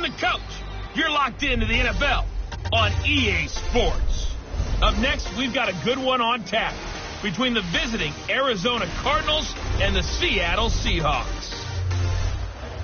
I'm the coach. You're locked into the NFL on EA Sports. Up next, we've got a good one on tap between the visiting Arizona Cardinals and the Seattle Seahawks.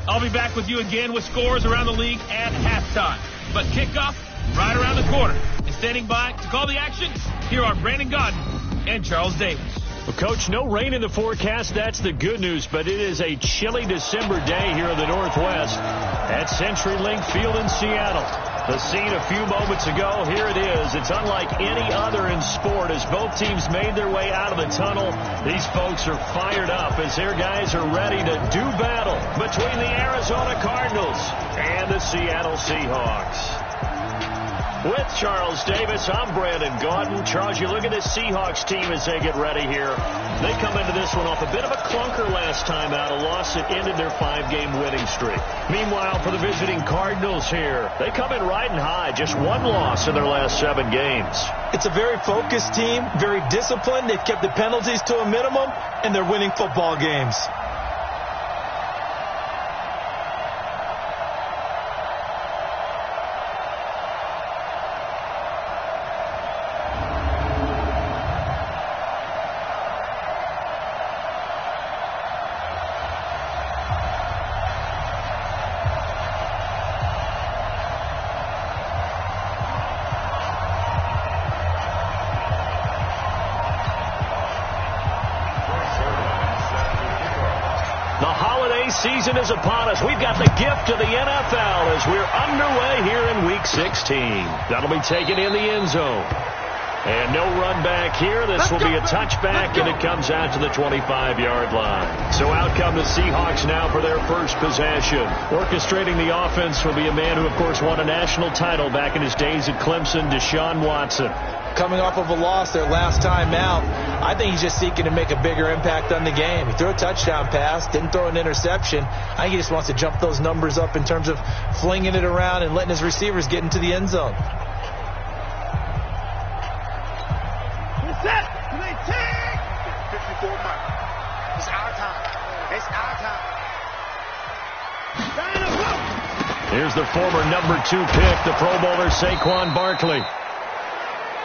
I'll be back with you again with scores around the league at halftime. But kickoff right around the corner. And standing by to call the action, here are Brandon Gaudin and Charles Davis. Well, Coach, no rain in the forecast. That's the good news, but it is a chilly December day here in the Northwest at CenturyLink Field in Seattle. The scene a few moments ago, here it is. It's unlike any other in sport as both teams made their way out of the tunnel. These folks are fired up as their guys are ready to do battle between the Arizona Cardinals and the Seattle Seahawks. With Charles Davis, I'm Brandon Gaudin. Charles, you look at this Seahawks team as they get ready here. They come into this one off a bit of a clunker last time out, a loss that ended their 5-game winning streak. Meanwhile, for the visiting Cardinals here, they come in riding high, just one loss in their last 7 games. It's a very focused team, very disciplined. They've kept the penalties to a minimum, and they're winning football games. Season is upon us. We've got the gift of the NFL as we're underway here in Week 16. That'll be taken in the end zone. And no run back here. This will be a touchback, and it comes out to the 25-yard line. So out come the Seahawks now for their first possession. Orchestrating the offense will be a man who, of course, won a national title back in his days at Clemson, Deshaun Watson. Coming off of a loss their last time out, I think he's just seeking to make a bigger impact on the game. He threw a touchdown pass, didn't throw an interception. I think he just wants to jump those numbers up in terms of flinging it around and letting his receivers get into the end zone. Set. They take 54 miles. It's our time. It's our time. Here's the former number 2 pick, the Pro Bowler Saquon Barkley.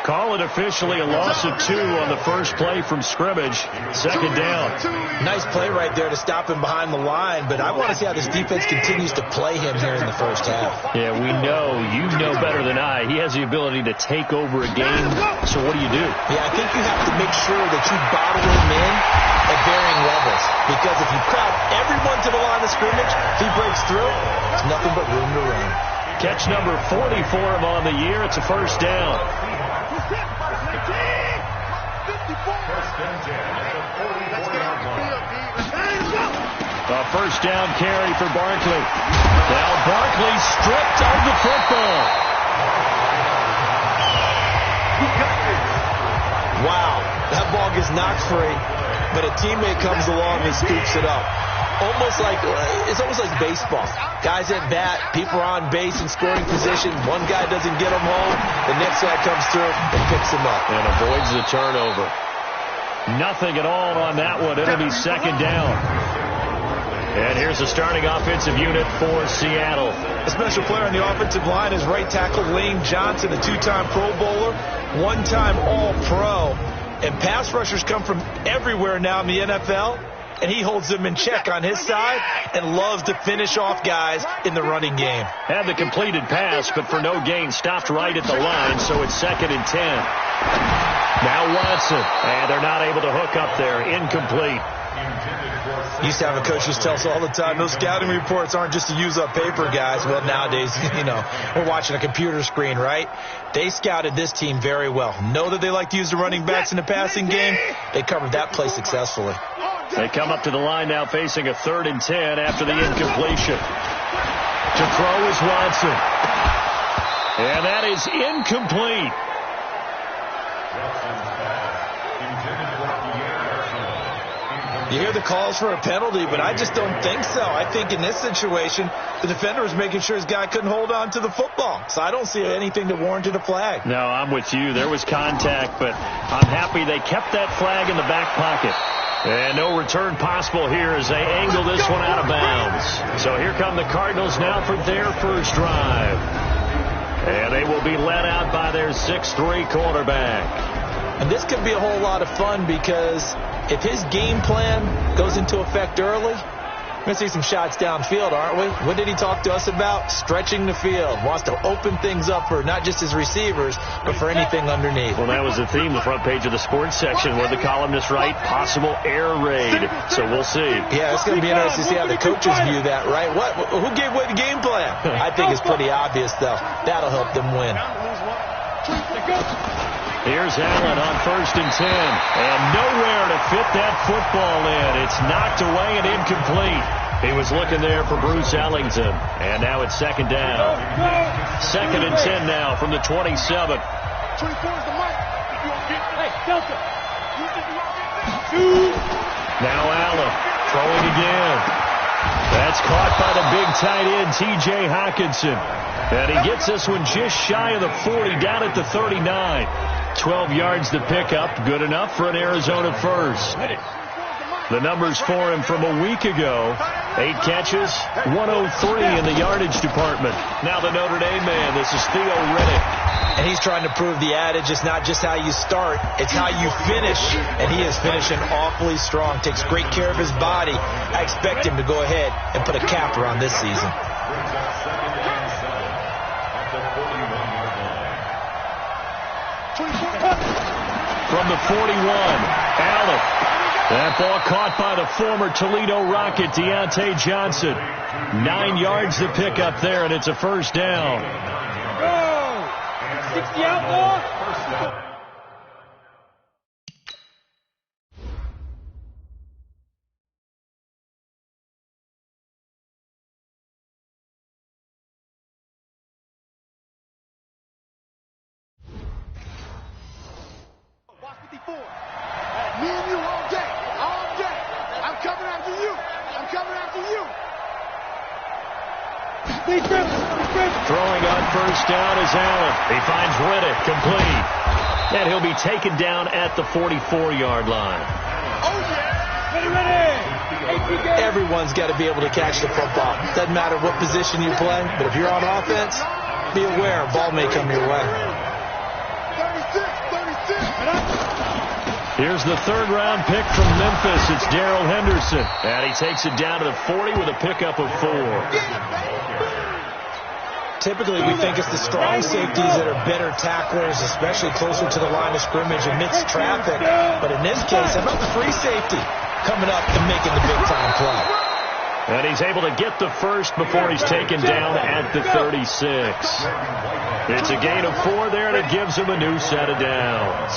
Call it officially a loss of 2 on the first play from scrimmage. Second down. Nice play right there to stop him behind the line, but I want to see how this defense continues to play him here in the first half. Yeah, we know. You know better than I. He has the ability to take over a game. So what do you do? Yeah, I think you have to make sure that you bottle him in at varying levels. Because if you crowd everyone to the line of scrimmage, if he breaks through, there's nothing but room to run. Catch number 40 for him on the year. It's a first down. A first down carry for Barkley. Now Barkley stripped of the football. Wow, that ball gets knocked free, but a teammate comes along and scoops it up. It's almost like baseball. Guys at bat, people are on base in scoring position. One guy doesn't get him home. The next guy comes through and picks him up. And avoids the turnover. Nothing at all on that one. It'll be second down. And here's the starting offensive unit for Seattle. A special player on the offensive line is right tackle Lane Johnson, a 2-time Pro Bowler, 1-time All-Pro. And pass rushers come from everywhere now in the NFL. And he holds them in check on his side and loves to finish off guys in the running game. Had the completed pass, but for no gain, stopped right at the line, so it's 2nd and 10. Now Watson, and they're not able to hook up there. Incomplete. Used to have a coach just tell us all the time, those scouting reports aren't just to use up paper, guys. Well, nowadays, we're watching a computer screen, right? They scouted this team very well. Know that they like to use the running backs in the passing game. They covered that play successfully. They come up to the line now facing a 3rd and 10 after the incompletion. To throw is Watson. And that is incomplete. You hear the calls for a penalty, but I just don't think so. I think in this situation, the defender was making sure his guy couldn't hold on to the football. So I don't see anything that warranted a flag. No, I'm with you. There was contact, but I'm happy they kept that flag in the back pocket. And no return possible here as they angle this one out of bounds. So here come the Cardinals now for their first drive. And they will be led out by their 6'3" quarterback. And this could be a whole lot of fun because if his game plan goes into effect early, we're going to see some shots downfield, aren't we? What did he talk to us about? Stretching the field. Wants to open things up for not just his receivers, but for anything underneath. Well, that was the theme, the front page of the sports section, where the columnists write possible air raid. So we'll see. Yeah, it's going to be interesting to see how the coaches view that, right? Who gave away the game plan? I think it's pretty obvious, though. That'll help them win. Here's Allen on 1st and 10. And nowhere to fit that football in. It's knocked away and incomplete. He was looking there for Bruce Ellington. And now it's 2nd down. 2nd and 10 now from the 27. 24 is the mic. Hey, Delta. Now Allen throwing again. That's caught by the big tight end, T.J. Hockenson. And he gets this one just shy of the 40, down at the 39. 12 yards to pick up, good enough for an Arizona first. The numbers for him from a week ago, 8 catches, 103 in the yardage department. Now the Notre Dame man, this is Theo Riddick. And he's trying to prove the adage, it's not just how you start, it's how you finish. And he is finishing awfully strong, takes great care of his body. I expect him to go ahead and put a capper on this season. From the 41, Allen. That ball caught by the former Toledo Rocket, Deontay Johnson. 9 yards to pick up there, and it's a first down. Go! 60 outlaw. Me and you all day. All day. I'm coming after you. I'm coming after you. Throwing on 1st down is Allen. He finds Riddick, complete. And he'll be taken down at the 44-yard line. Oh, yeah. Ready. Everyone's got to be able to catch the football. Doesn't matter what position you play, but if you're on offense, be aware a ball may come your way. 36. Here's the 3rd-round pick from Memphis. It's Darrell Henderson. And he takes it down to the 40 with a pickup of 4. Typically, we think it's the strong safeties that are better tacklers, especially closer to the line of scrimmage amidst traffic. But in this case, how about the free safety coming up and making the big-time play? And he's able to get the first before he's taken down at the 36. It's a gain of 4 there, and it gives him a new set of downs.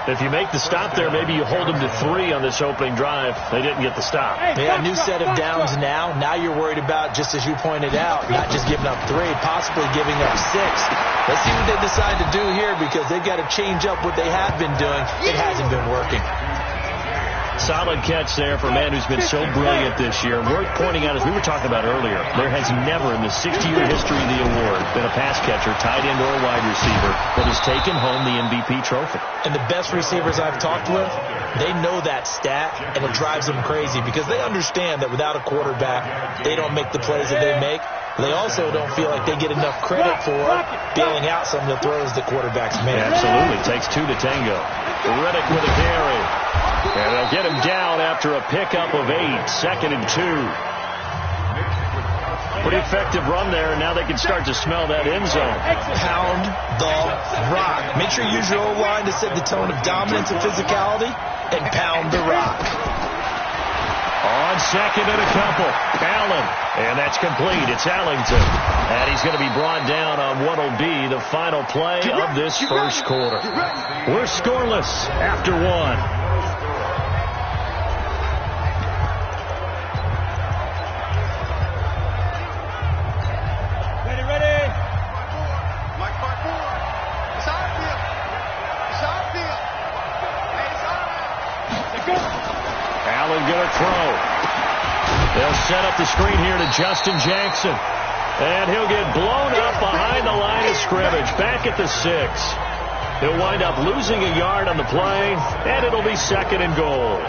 If you make the stop there, maybe you hold them to 3 on this opening drive. They didn't get the stop. Yeah, new set of downs now. Now you're worried about, just as you pointed out, not just giving up 3, possibly giving up 6. Let's see what they decide to do here because they've got to change up what they have been doing. It hasn't been working. Solid catch there for a man who's been so brilliant this year. Worth pointing out, as we were talking about earlier, there has never in the 60-year history of the award been a pass catcher, tight end, or wide receiver that has taken home the MVP trophy. And the best receivers I've talked with, they know that stat, and it drives them crazy because they understand that without a quarterback, they don't make the plays that they make. They also don't feel like they get enough credit for bailing out some of the throws the quarterbacks make. Absolutely. Takes 2 to tango. Riddick with a carry. And they'll get him down after a pickup of 8. 2nd and 2. Pretty effective run there, and now they can start to smell that end zone. Pound the rock. Make sure you use your O-line to set the tone of dominance and physicality, and pound the rock. On 2nd and a couple, Allen, and that's complete. It's Ellington, and he's going to be brought down on what will be the final play of this first quarter. We're scoreless after 1. Allen going to throw. They'll set up the screen here to Justin Jackson. And he'll get blown up behind the line of scrimmage. Back at the 6. He'll wind up losing a yard on the play, and it'll be 2nd and goal.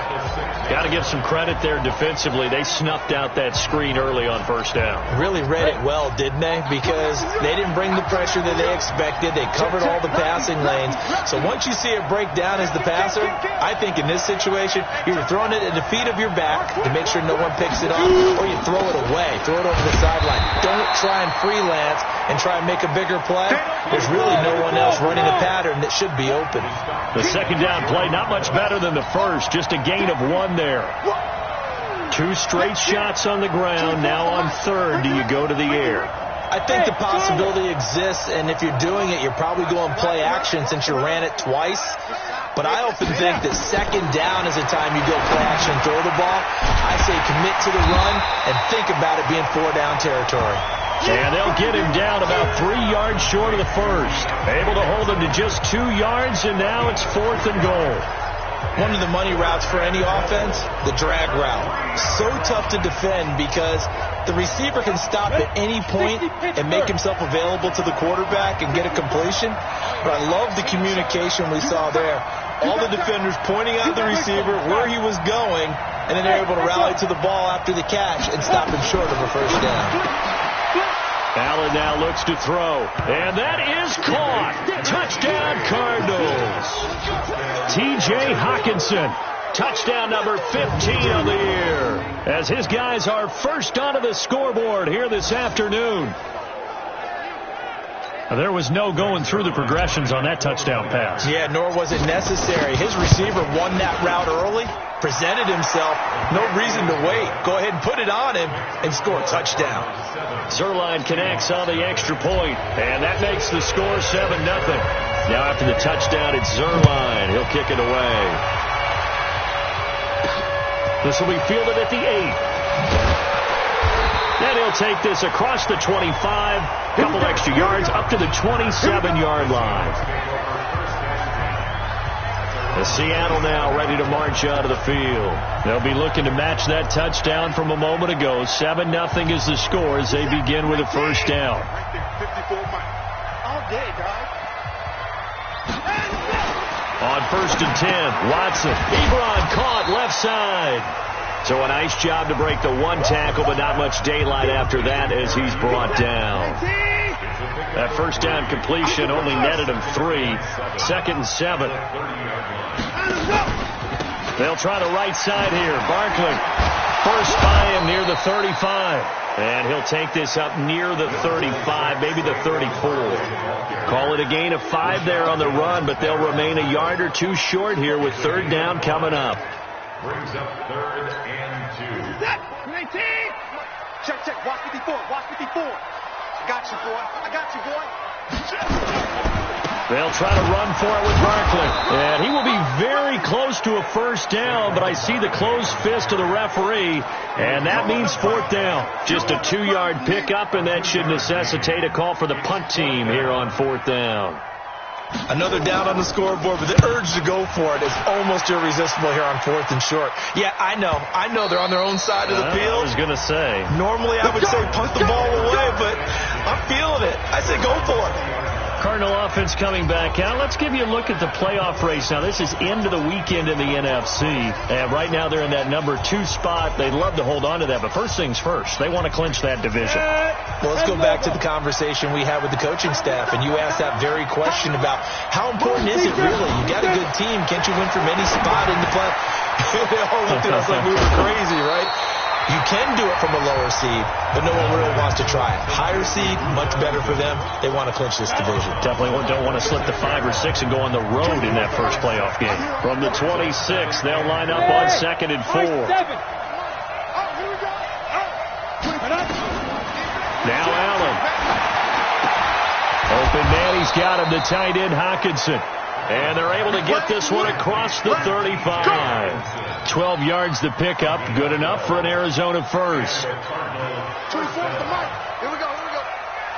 Got to give some credit there defensively. They snuffed out that screen early on 1st down. Really read it well, didn't they? Because they didn't bring the pressure that they expected. They covered all the passing lanes. So once you see it break down as the passer, I think in this situation, you're throwing it at the feet of your back to make sure no one picks it up, or you throw it away. Throw it over the sideline. Don't try and freelance and try and make a bigger play. There's really no one else running a pattern that should be open. The 2nd down play, not much better than the first. Just a gain of 1 there. 2 straight shots on the ground. Now on 3rd, do you go to the air? I think the possibility exists, and if you're doing it, you're probably going play action since you ran it twice. But I often think that 2nd down is the time you go play action, throw the ball. I say commit to the run and think about it being 4-down territory. And they'll get him down about 3 yards short of the first. Able to hold him to just 2 yards, and now it's 4th and goal. One of the money routes for any offense, the drag route. So tough to defend because the receiver can stop at any point and make himself available to the quarterback and get a completion. But I love the communication we saw there. All the defenders pointing out the receiver where he was going, and then they're able to rally to the ball after the catch and stop him short of a 1st down. Allen now looks to throw, and that is caught. Touchdown, Cardinals. T.J. Hockenson, touchdown number 15 on the year, as his guys are first onto the scoreboard here this afternoon. There was no going through the progressions on that touchdown pass. Yeah, nor was it necessary. His receiver won that route early, presented himself, no reason to wait. Go ahead and put it on him and score a touchdown. Zuerlein connects on the extra point, and that makes the score 7-0. Now after the touchdown, it's Zuerlein. He'll kick it away. This will be fielded at the 8. And he'll take this across the 25, a couple extra yards, up to the 27-yard line. The Seattle now ready to march out of the field. They'll be looking to match that touchdown from a moment ago. 7-0 is the score as they begin with a 1st down. On 1st and 10, Watson. Ebron caught left side. So a nice job to break the 1 tackle, but not much daylight after that as he's brought down. That 1st down completion only netted him 3. 2nd and 7. They'll try the right side here. Barkley, first by him near the 35. And he'll take this up near the 35, maybe the 34. Call it a gain of 5 there on the run, but they'll remain a yard or 2 short here with 3rd down coming up. Brings up 3rd and 2. 19. Check. Watch 54. Watch 54. I got you, boy. I got you, boy. They'll try to run for it with Barkley. And he will be very close to a 1st down, but I see the closed fist of the referee, and that means 4th down. Just a 2-yard pickup, and that should necessitate a call for the punt team here on 4th down. Another down on the scoreboard, but the urge to go for it is almost irresistible here on 4th and short. Yeah, I know they're on their own side of the field. I was going to say. Normally I would say punt the ball away, but I'm feeling it. I say go for it. Cardinal offense coming back out. Let's give you a look at the playoff race. Now, this is end of the weekend in the NFC. And right now they're in that number 2 spot. They'd love to hold on to that. But first things first, they want to clinch that division. Well, let's go back to the conversation we had with the coaching staff. And you asked that very question about how important is it really? You got a good team. Can't you win from any spot in the play? They all looked at us like we were crazy, right? You can do it from a lower seed, but no one really wants to try it. Higher seed, much better for them. They want to clinch this division. Definitely don't want to slip to 5 or 6 and go on the road in that first playoff game. From the 26, they'll line up on 2nd and 4. Now Allen. Open man, he's got him, the tight end Hockenson. And they're able to get this one across the 35. 12 yards to pick up. Good enough for an Arizona first.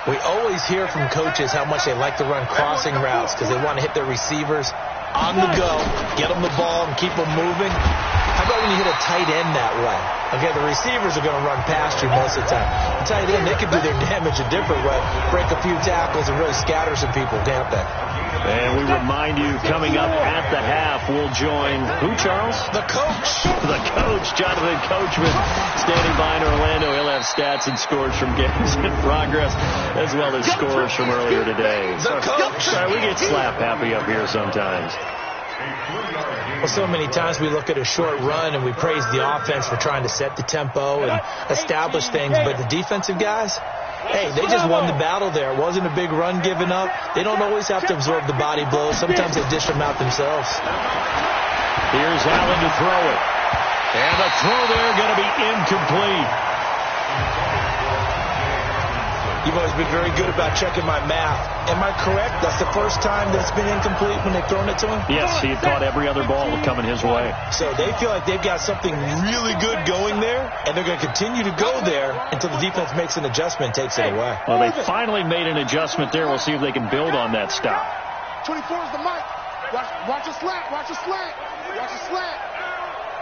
We always hear from coaches how much they like to run crossing routes because they want to hit their receivers on the go, get them the ball, and keep them moving. How about when you hit a tight end that way? Okay, the receivers are going to run past you most of the time. The tight end, they can do their damage a different way. Break a few tackles and really scatter some people, can't they? And we remind you, coming up at the half, we'll join who, Charles? The coach. The coach, Jonathan Coachman, standing by in Orlando. He'll have stats and scores from games in progress, as well as scores from earlier today. The coach. Sorry, we get slap happy up here sometimes. Well, so many times we look at a short run and we praise the offense for trying to set the tempo and establish things, but the defensive guys, hey, they just won the battle there. It wasn't a big run given up. They don't always have to absorb the body blows. Sometimes they dish them out themselves. Here's Allen to throw it. And the throw there going to be incomplete. You've always been very good about checking my math. Am I correct? That's the first time that's been incomplete when they've thrown it to him? Yes, he had caught every other ball coming his way. So they feel like they've got something really good going there, and they're going to continue to go there until the defense makes an adjustment and takes it away. Well, they finally made an adjustment there. We'll see if they can build on that stop. 24 is the mic. Watch a slant. Watch a slant. Watch a slant.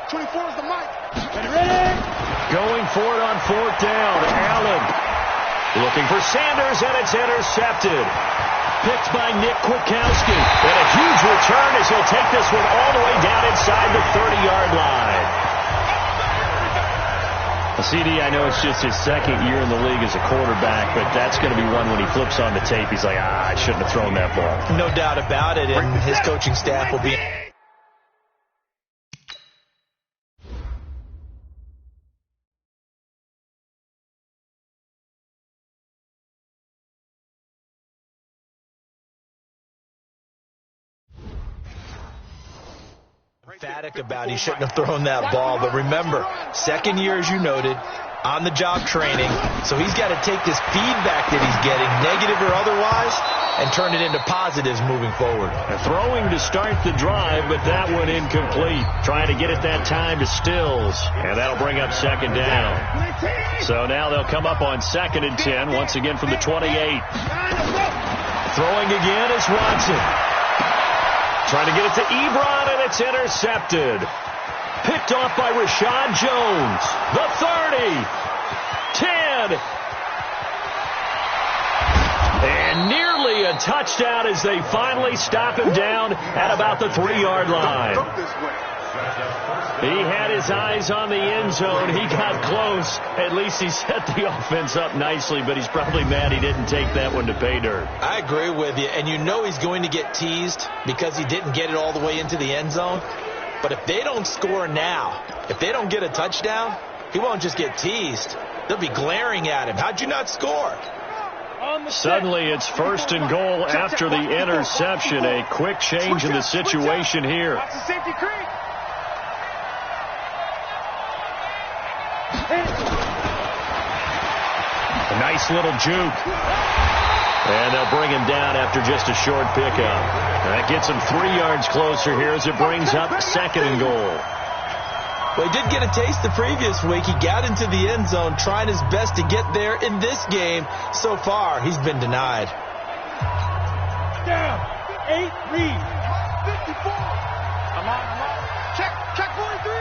24 is the mic. Ready? Going for it on fourth down. Allen looking for Sanders, and it's intercepted. Picked by Nick Kwiatkowski. And a huge return as he'll take this one all the way down inside the 30-yard line. CD, I know it's just his second year in the league as a quarterback, but that's going to be one when he flips on the tape. He's like, I shouldn't have thrown that ball. No doubt about it, and his coaching staff will be... emphatic about he shouldn't have thrown that ball. But remember, second year, as you noted, on-the-job training. So he's got to take this feedback that he's getting, negative or otherwise, and turn it into positives moving forward. Throwing to start the drive, but that one incomplete. Trying to get it that time to Stills. And that'll bring up second down. So now they'll come up on 2nd and 10, once again from the 28. Throwing again is Watson. Trying to get it to Ebron, and it's intercepted. Picked off by Rashad Jones. The 30. 10. And nearly a touchdown as they finally stop him down at about the 3-yard line. He had his eyes on the end zone. He got close. At least he set the offense up nicely, but he's probably mad he didn't take that one to pay dirt. I agree with you, and you know he's going to get teased because he didn't get it all the way into the end zone. But if they don't score now, if they don't get a touchdown, he won't just get teased. They'll be glaring at him. How'd you not score? Suddenly it's 1st and goal after the interception. A quick change in the situation here. A nice little juke. And they'll bring him down after just a short pickup. That gets him 3 yards closer here as it brings up 2nd and goal. Well, he did get a taste the previous week. He got into the end zone trying his best to get there in this game. So far, he's been denied. Down. 8, read. 54. I'm on. Check 43.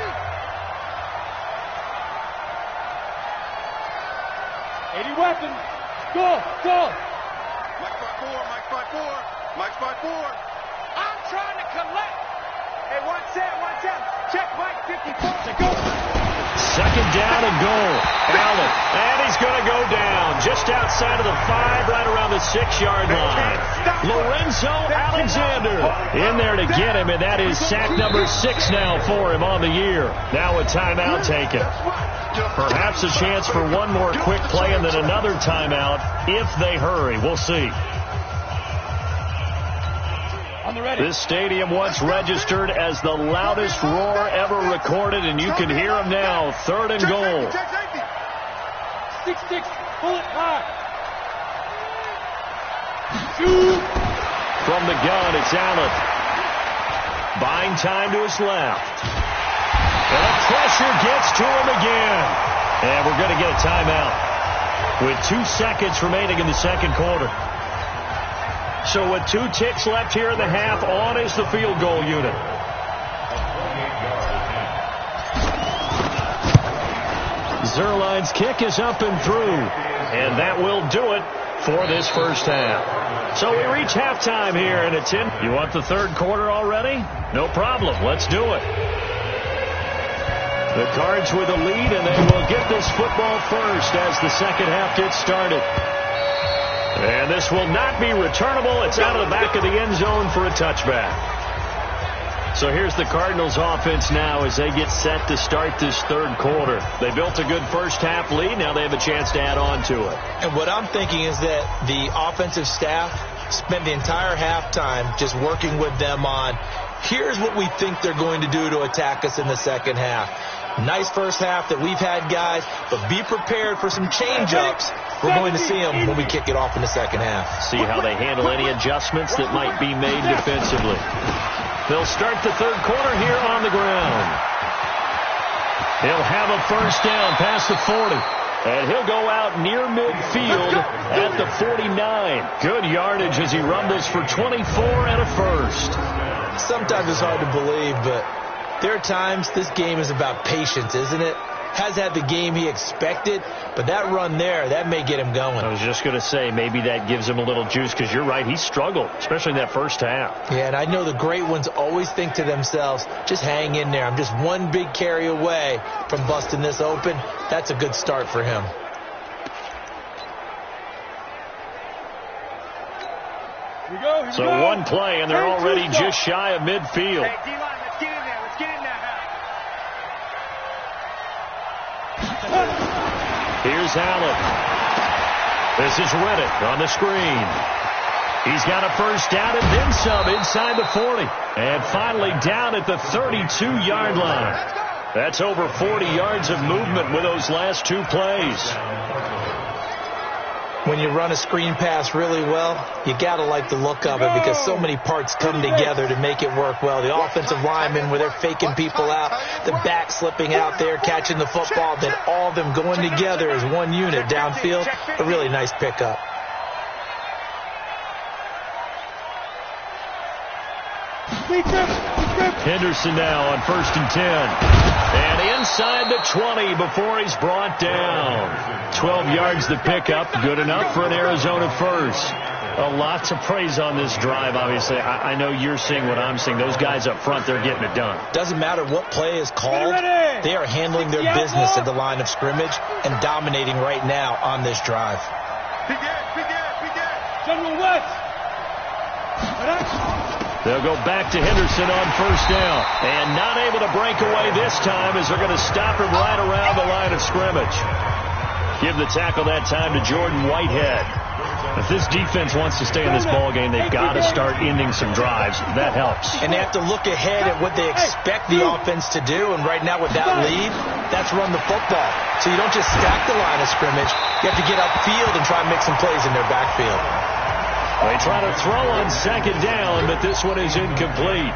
80 weapons. Go. Mike's by 4. I'm trying to collect. Hey, watch out. Check Mike 54 to go. 2nd down and goal. Allen. And he's going to go down just outside of the 5, right around the 6-yard line. Lorenzo Alexander in there to get him, and that is sack number 6 now for him on the year. Now a timeout taken. Perhaps a chance for one more quick play and then another timeout if they hurry. We'll see. This stadium once registered as the loudest roar ever recorded, and you can hear him now. 3rd and goal. 6-6, pull it high. Shoot. From the gun, it's Allen. Buying time to his left. And the pressure gets to him again. And we're going to get a timeout with 2 seconds remaining in the 2nd quarter. So with 2 ticks left here in the half, on is the field goal unit. Zerline's kick is up and through. And that will do it for this first half. So we reach halftime here, and it's in. You want the third quarter already? No problem. Let's do it. The Cards with a lead, and they will get this football first as the second half gets started. And this will not be returnable. It's out of the back of the end zone for a touchback. So here's the Cardinals offense now as they get set to start this third quarter. They built a good first half lead. Now they have a chance to add on to it. And what I'm thinking is that the offensive staff spent the entire halftime just working with them on, here's what we think they're going to do to attack us in the second half. Nice first half that we've had, guys, but be prepared for some change-ups. We're going to see them when we kick it off in the second half. See how they handle any adjustments that might be made defensively. They'll start the third quarter here on the ground. He'll have a first down past the 40. And he'll go out near midfield at the 49. Good yardage as he rumbles for 24 and a first. Sometimes it's hard to believe, but there are times this game is about patience, isn't it? Has had the game he expected, but that run there, that may get him going. I was just going to say, maybe that gives him a little juice, because you're right, he struggled, especially in that first half. Yeah, and I know the great ones always think to themselves, just hang in there. I'm just one big carry away from busting this open. That's a good start for him. So one play, and they're already just shy of midfield. Hey, D-line, let's get in there. Let's get in there now. Here's Allen. This is Reddick on the screen. He's got a first down and then some inside the 40. And finally down at the 32-yard line. That's over 40 yards of movement with those last two plays. When you run a screen pass really well, you got to like the look of it because so many parts come together to make it work well. The offensive linemen, where they're faking people out, the back slipping out there, catching the football, then all of them going together as one unit downfield. A really nice pickup. Henderson now on 1st and 10. And inside the 20 before he's brought down. 12 yards to pick up. Good enough for an Arizona first. A lot to praise on this drive, obviously. I know you're seeing what I'm seeing. Those guys up front, they're getting it done. Doesn't matter what play is called. They are handling their business at the line of scrimmage and dominating right now on this drive. General West. They'll go back to Henderson on first down. And not able to break away this time as they're going to stop him right around the line of scrimmage. Give the tackle that time to Jordan Whitehead. If this defense wants to stay in this ballgame, they've got to start ending some drives. That helps. And they have to look ahead at what they expect the offense to do. And right now with that lead, that's run the football. So you don't just stack the line of scrimmage. You have to get upfield and try and make some plays in their backfield. They try to throw on second down, but this one is incomplete.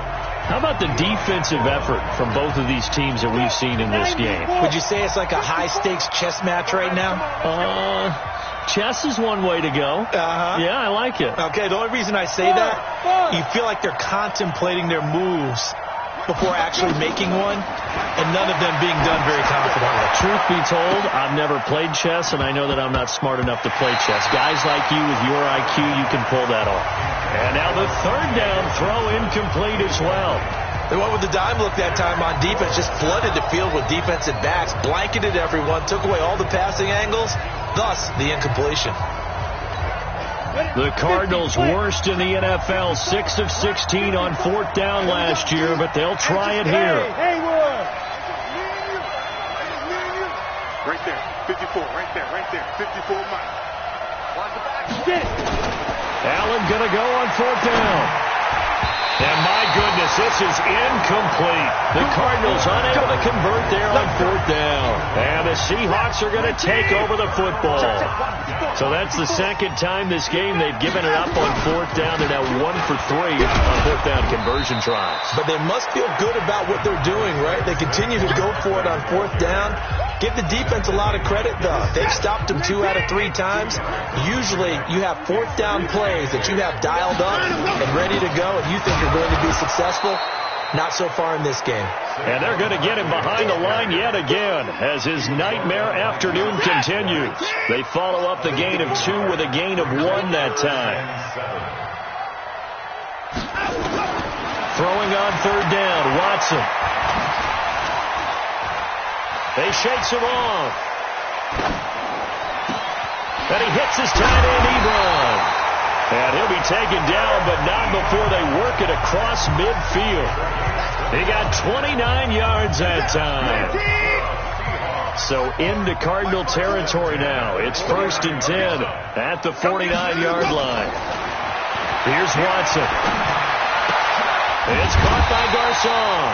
How about the defensive effort from both of these teams that we've seen in this game? Would you say it's like a high-stakes chess match right now? Chess is one way to go. Yeah, I like it. Okay, the only reason I say that, you feel like they're contemplating their moves before actually making one, and none of them being done very confidently. Truth be told, I've never played chess, and I know that I'm not smart enough to play chess. Guys like you with your IQ, you can pull that off. And now the third down throw incomplete as well. They went with the dime look that time on defense, just flooded the field with defensive backs, blanketed everyone, took away all the passing angles, thus the incompletion. The Cardinals worst in the NFL, 6 of 16 on fourth down last year, but they'll try it here. Right there, 54, right there, 54 miles. Allen gonna go on fourth down. And my goodness, this is incomplete. The Cardinals unable to convert there on fourth down. And the Seahawks are going to take over the football. So that's the second time this game they've given it up on fourth down. They're now 1 for 3 on fourth down conversion tries. But they must feel good about what they're doing, right? They continue to go for it on fourth down. Give the defense a lot of credit, though. They've stopped them 2 out of 3 times. Usually you have fourth down plays that you have dialed up and ready to go and you think are going to be successful. Not so far in this game. And they're going to get him behind the line yet again as his nightmare afternoon continues. They follow up the gain of 2 with a gain of 1 that time. Throwing on 3rd down, Watson. They shakes him off. And he hits his tight end, Ebron. And he'll be taken down, but not before they work it across midfield. He got 29 yards that time. So into Cardinal territory now. It's 1st and 10 at the 49-yard line. Here's Watson. It's caught by Garcon.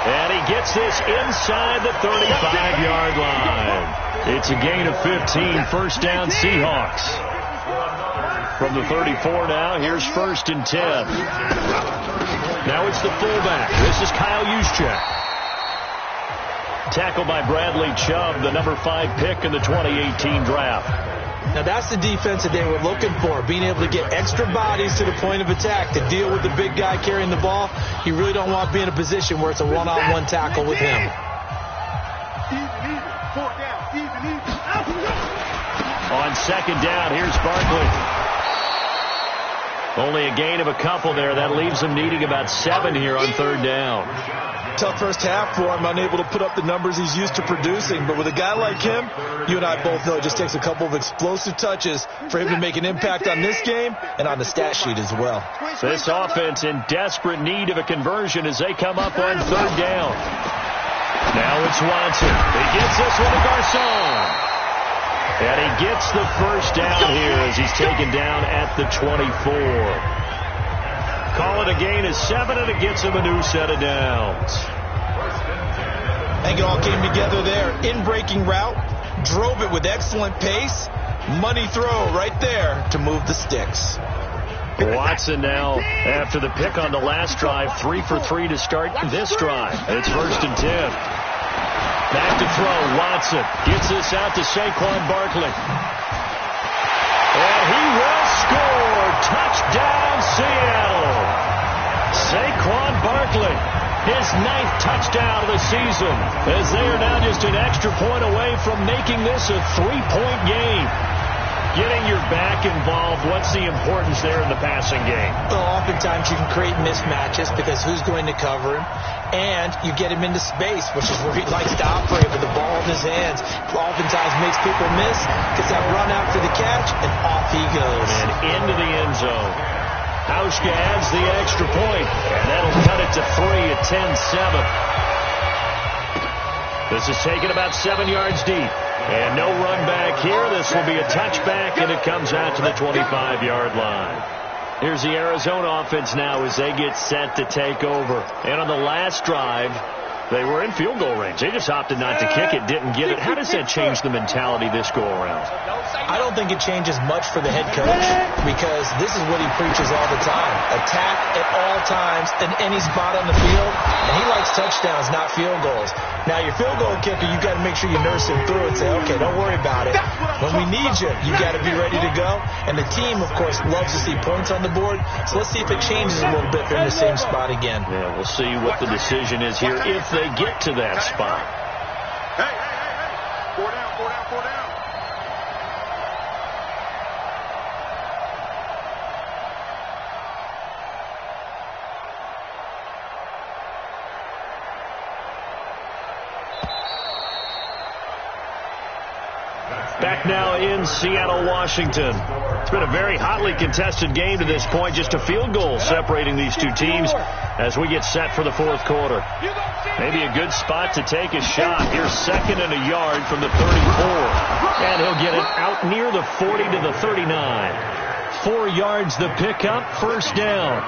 And he gets this inside the 35-yard line. It's a gain of 15, 1st down Seahawks. From the 34 now, here's 1st and 10. Now it's the fullback. This is Kyle Juszczyk. Tackled by Bradley Chubb, the number 5 pick in the 2018 draft. Now that's the defense that they were looking for, being able to get extra bodies to the point of attack to deal with the big guy carrying the ball. You really don't want to be in a position where it's a one-on-one tackle with him. On 2nd down, here's Barkley. Only a gain of a couple there. That leaves him needing about 7 here on 3rd down. Tough first half for him, unable to put up the numbers he's used to producing. But with a guy like him, you and I both know it just takes a couple of explosive touches for him to make an impact on this game and on the stat sheet as well. This offense in desperate need of a conversion as they come up on 3rd down. Now it's Watson. He gets this one to Garcon. And he gets the 1st down here as he's taken down at the 24. Call it a gain of 7, and it gets him a new set of downs. I think it all came together there. In-breaking route, drove it with excellent pace. Money throw right there to move the sticks. Watson now, after the pick on the last drive, 3 for 3 to start this drive. It's 1st and 10. Back to throw, Watson gets this out to Saquon Barkley. And he will score. Touchdown, Seattle. Saquon Barkley, his 9th touchdown of the season, as they are now just an extra point away from making this a 3-point game. Getting your back involved, what's the importance there in the passing game? Well, oftentimes you can create mismatches because who's going to cover him? And you get him into space, which is where he likes to operate with the ball in his hands. Oftentimes makes people miss, gets that run out for the catch, and off he goes. And into the end zone. Hauschka adds the extra point, and that'll cut it to 3 at 10-7. This is taken about 7 yards deep. And no run back here. This will be a touchback, and it comes out to the 25-yard line. Here's the Arizona offense now as they get set to take over. And on the last drive, they were in field goal range. They just opted not to kick it, didn't get it. How does that change the mentality this go-around? I don't think it changes much for the head coach because this is what he preaches all the time. Attack at all times in any spot on the field, and he likes touchdowns, not field goals. Now, your field goal kicker, you got to make sure you nurse him through and say, okay, don't worry about it. When we need you, you got to be ready to go. And the team, of course, loves to see points on the board. So let's see if it changes a little bit from the same spot again. Yeah, we'll see what the decision is here if they get to that spot. Hey. 4 down. Back now in Seattle, Washington. It's been a very hotly contested game to this point. Just a field goal separating these two teams as we get set for the 4th quarter. Maybe a good spot to take a shot. Here's 2nd and a yard from the 34. And he'll get it out near the 40 to the 39. 4 yards the pickup, 1st down.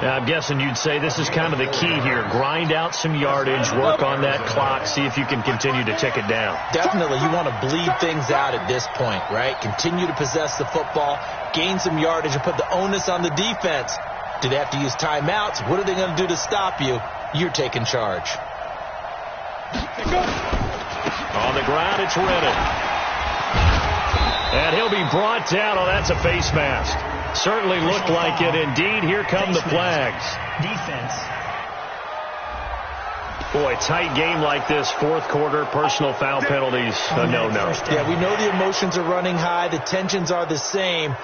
Now, I'm guessing you'd say this is kind of the key here. Grind out some yardage, work on that clock, see if you can continue to tick it down. Definitely. You want to bleed things out at this point, right? Continue to possess the football, gain some yardage, and put the onus on the defense. Do they have to use timeouts? What are they going to do to stop you? You're taking charge. On the ground, it's Redden. And he'll be brought down. Oh, that's a face mask. Certainly looked like it. Indeed, here come the flags. Defense. Boy, tight game like this, fourth quarter, personal foul penalties, a no-no. Yeah, we know the emotions are running high. The tensions are the same.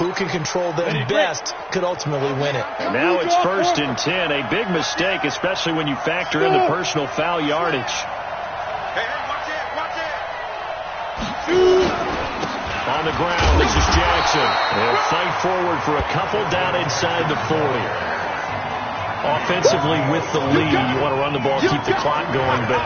Who can control them best could ultimately win it. And now it's 1st and 10. A big mistake, especially when you factor in the personal foul yardage. Hey, watch it. On the ground, this is Jackson. They'll fight forward for a couple down inside the 40. Offensively with the lead, you want to run the ball, keep the clock going, but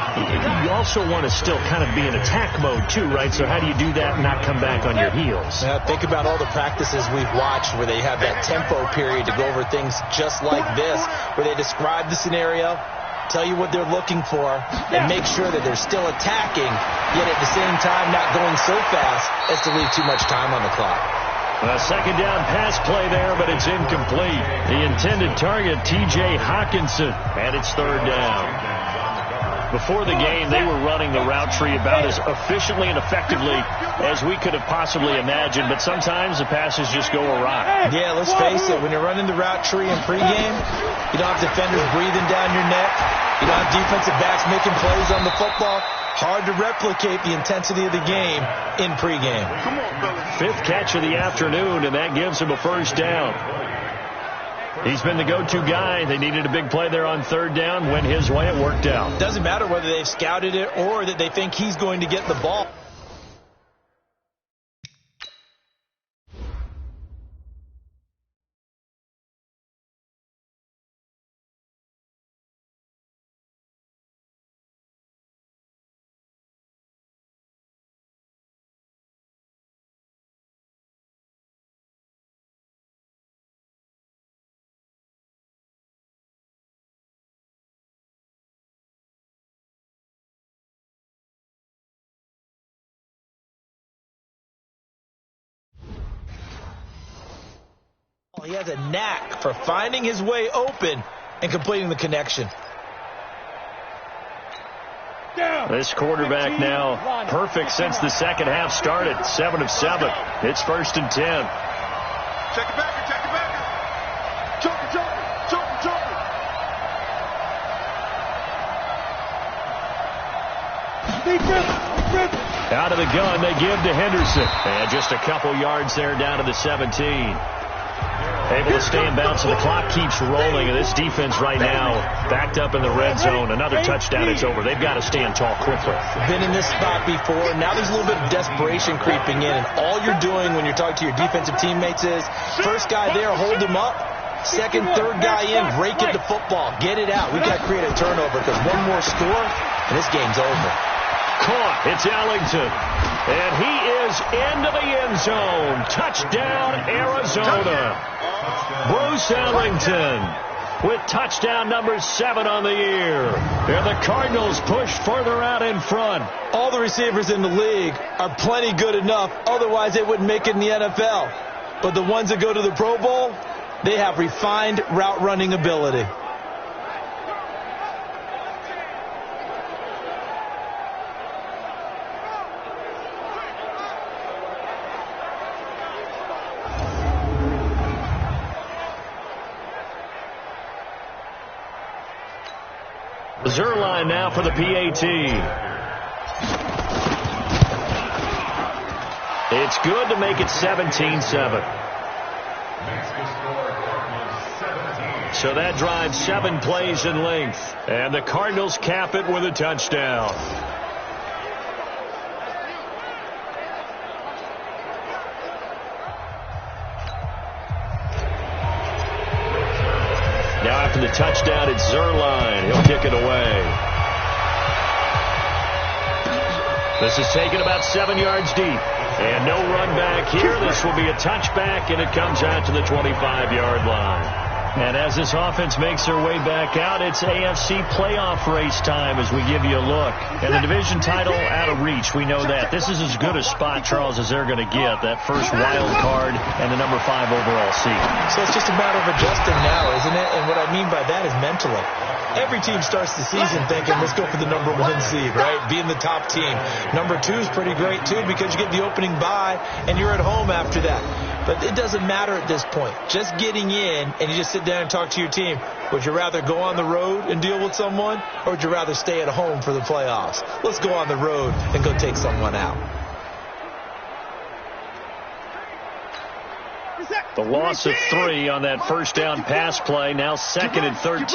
you also want to still kind of be in attack mode too, right? So how do you do that and not come back on your heels? Now, think about all the practices we've watched where they have that tempo period to go over things just like this, where they describe the scenario, tell you what they're looking for, and make sure that they're still attacking, yet at the same time not going so fast as to leave too much time on the clock. A second down pass play there, but it's incomplete. The intended target, T.J. Hawkinson, and it's 3rd down. Before the game, they were running the route tree about as efficiently and effectively as we could have possibly imagined, but sometimes the passes just go awry. Yeah, let's face it, when you're running the route tree in pregame, you don't have defenders breathing down your neck. You don't have defensive backs making plays on the football. Hard to replicate the intensity of the game in pregame. Come on, fellas. 5th catch of the afternoon, and that gives him a 1st down. He's been the go-to guy. They needed a big play there on 3rd down. Went his way. It worked out. Doesn't matter whether they've scouted it or that they think he's going to get the ball. He has a knack for finding his way open and completing the connection. This quarterback now perfect since the second half started. 7 of 7. It's 1st and 10. Check it back, check it back. Joker. Out of the gun, they give to Henderson. And just a couple yards there down to the 17. Able to stay in bounds, and the clock keeps rolling. And this defense right now backed up in the red zone. Another touchdown, it's over. They've got to stand tall quickly. Been in this spot before. Now there's a little bit of desperation creeping in. And all you're doing when you're talking to your defensive teammates is, first guy there, hold him up. Second, third guy in, break it to football. Get it out. We've got to create a turnover because one more score, and this game's over. Caught. It's Ellington. And he is into the end zone. Touchdown, Arizona. Bruce Ellington with touchdown number 7 on the year. And the Cardinals push further out in front. All the receivers in the league are plenty good enough. Otherwise, they wouldn't make it in the NFL. But the ones that go to the Pro Bowl, they have refined route running ability. Zerline now for the PAT. It's good to make it 17-7. So that drives 7 plays in length. And the Cardinals cap it with a touchdown. Now after the touchdown, it's Zerline. He'll kick it away. This is taken about 7 yards deep. And no run back here. This will be a touchback, and it comes out to the 25-yard line. And as this offense makes their way back out, it's AFC playoff race time as we give you a look. And the division title out of reach, we know that. This is as good a spot, Charles, as they're going to get. That first wild card and the number 5 overall seed. So it's just a matter of adjusting now, isn't it? And what I mean by that is mentally. Every team starts the season thinking, let's go for the number 1 seed, right? Being the top team. Number 2 is pretty great, too, because you get the opening bye, and you're at home after that. But it doesn't matter at this point. Just getting in, and you just sit down and talk to your team. Would you rather go on the road and deal with someone, or would you rather stay at home for the playoffs? Let's go on the road and go take someone out. The loss of 3 on that first down pass play. Now 2nd and 13. Get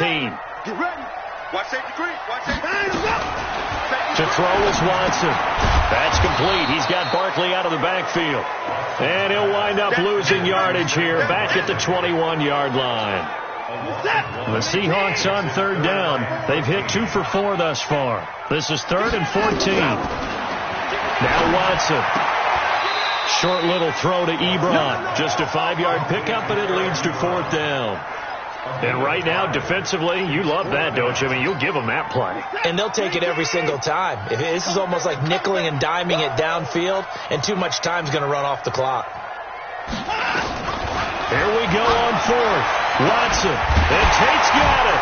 ready. Watch safety creep. Watch safety creep. To throw is Watson. That's complete. He's got Barkley out of the backfield. And he'll wind up losing yardage here back at the 21-yard line. The Seahawks on 3rd down. They've hit 2 for 4 thus far. This is 3rd and 14. Now Watson. Short little throw to Ebron. Just a 5-yard pickup, and it leads to 4th down. And right now, defensively, you love that, don't you? I mean, you'll give them that play. And they'll take it every single time. This is almost like nickeling and diming it downfield, and too much time's going to run off the clock. Here we go on 4th. Watson. And Tate's got it.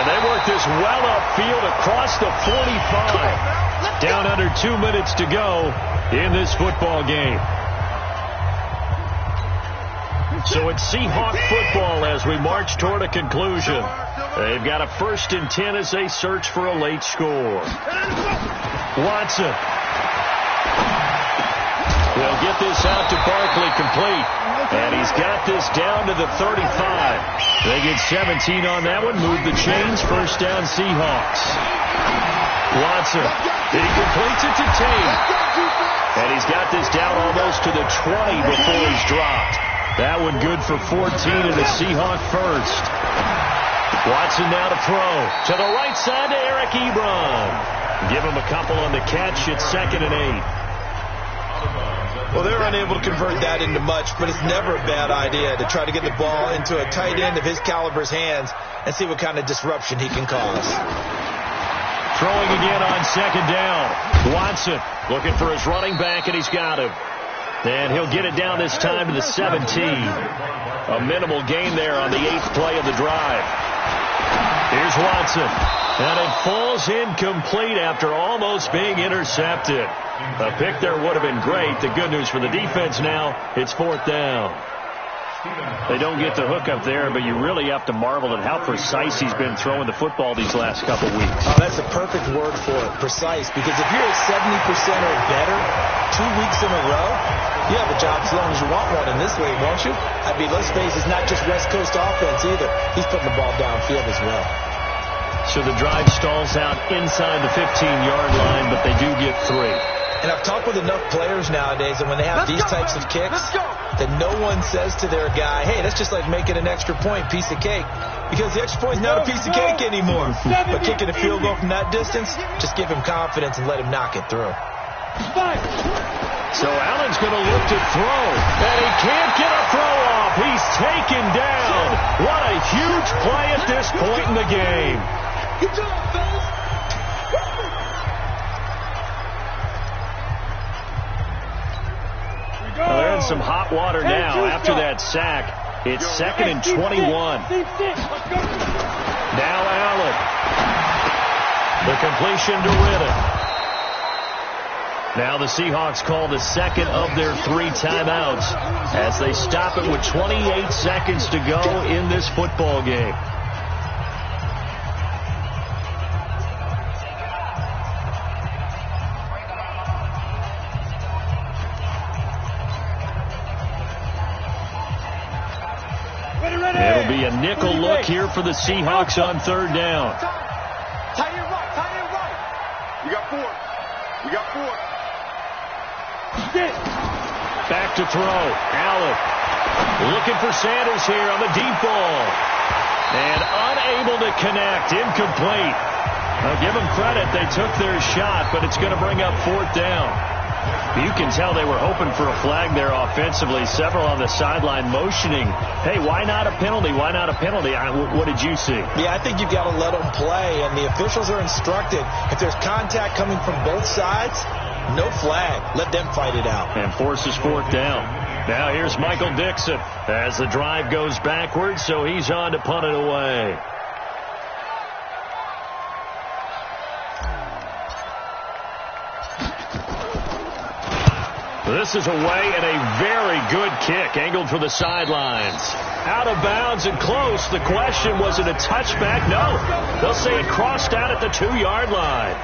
And they work this well upfield across the 45. Down under 2 minutes to go in this football game. So it's Seahawk football as we march toward a conclusion. They've got a 1st and 10 as they search for a late score. Watson will get this out to Barkley complete. And he's got this down to the 35. They get 17 on that one. Move the chains. 1st down Seahawks. Watson. He completes it to Tate. And he's got this down almost to the 20 before he's dropped. That one good for 14 and a Seahawk 1st. Watson now to throw. To the right side to Eric Ebron. Give him a couple on the catch. It's 2nd and 8. Well, they're unable to convert that into much, but it's never a bad idea to try to get the ball into a tight end of his caliber's hands and see what kind of disruption he can cause. Throwing again on 2nd down. Watson looking for his running back, and he's got him. And he'll get it down this time to the 17. A minimal gain there on the 8th play of the drive. Here's Watson. And it falls incomplete after almost being intercepted. A pick there would have been great. The good news for the defense now, it's 4th down. They don't get the hook up there, but you really have to marvel at how precise he's been throwing the football these last couple weeks. Oh, that's a perfect word for it, precise. Because if you're at 70% or better 2 weeks in a row, you have a job as long as you want one in this league, won't you? I mean, let's face it, it's not just West Coast offense either. He's putting the ball downfield as well. So the drive stalls out inside the 15-yard line, but they do get 3. And I've talked with enough players nowadays, and when they have these types of kicks, that no one says to their guy, hey, that's just like making an extra point, piece of cake. Because the extra point is not a piece of cake anymore. But kicking a field goal from that distance, just give him confidence and let him knock it through. So Allen's going to look to throw, and he can't get a throw off. He's taken down. What a huge play at this point in the game. Good job, fellas. Well, they're in some hot water now after that sack. It's 2nd and 21. Now Allen. The completion to Riddick. Now the Seahawks call the 2nd of their 3 timeouts as they stop it with 28 seconds to go in this football game. It'll be a nickel look here for the Seahawks on 3rd down. Tight end right, tight end right. We got 4. We got 4. Back to throw. Allen looking for Sanders here on the deep ball. And unable to connect. Incomplete. Now give them credit. They took their shot, but it's going to bring up 4th down. You can tell they were hoping for a flag there offensively. Several on the sideline motioning, hey, why not a penalty? Why not a penalty? What did you see? Yeah, I think you've got to let them play, and the officials are instructed. If there's contact coming from both sides, no flag. Let them fight it out. And forces 4th down. Now here's Michael Dixon as the drive goes backwards, so he's on to punt it away. This is away and a very good kick angled for the sidelines. Out of bounds and close. The question, was it a touchback? No. They'll say it crossed out at the 2-yard line.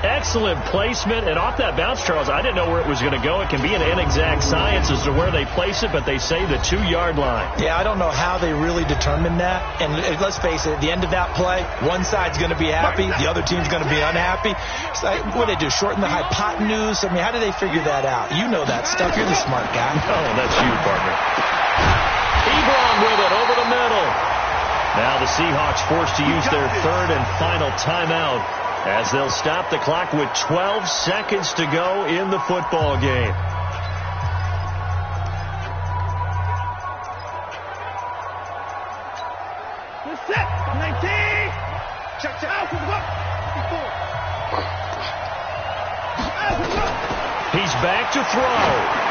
Excellent placement, and off that bounce, Charles, I didn't know where it was going to go. It can be an inexact science as to where they place it, but they say the 2-yard line. Yeah, I don't know how they really determined that. And let's face it, at the end of that play, one side's going to be happy, the other team's going to be unhappy. So what did they do, shorten the hypotenuse? I mean, how did they figure that out? You know that stuff. You're the smart guy. Oh, that's you, partner. Ebron with it over the middle. Now the Seahawks forced to use their third and final timeout, as they'll stop the clock with 12 seconds to go in the football game. Set. 19. Check. He's back to throw.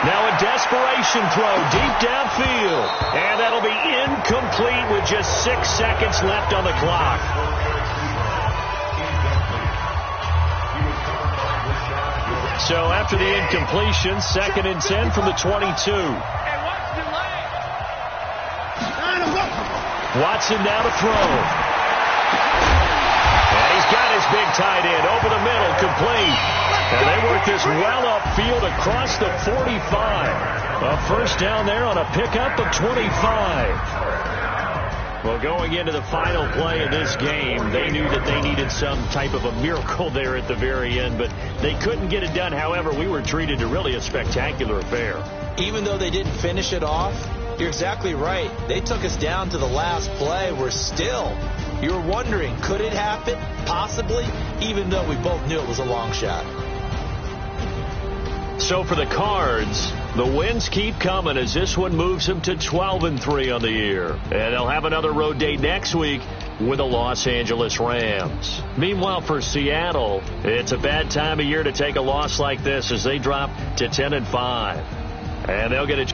Now a desperation throw deep downfield. And that'll be incomplete with just 6 seconds left on the clock. So after the incompletion, 2nd and 10 from the 22. Watson now to throw. And he's got his big tight end over the middle, complete. And they work this well upfield across the 45. A first down there on a pickup of 25. Well, going into the final play of this game, they knew that they needed some type of a miracle there at the very end, but they couldn't get it done. However, we were treated to really a spectacular affair. Even though they didn't finish it off, you're exactly right. They took us down to the last play. You were wondering, could it happen? Possibly, even though we both knew it was a long shot. So for the Cards, the wins keep coming as this one moves them to 12-3 on the year. And they'll have another road date next week with the Los Angeles Rams. Meanwhile, for Seattle, it's a bad time of year to take a loss like this as they drop to 10-5. And they'll get a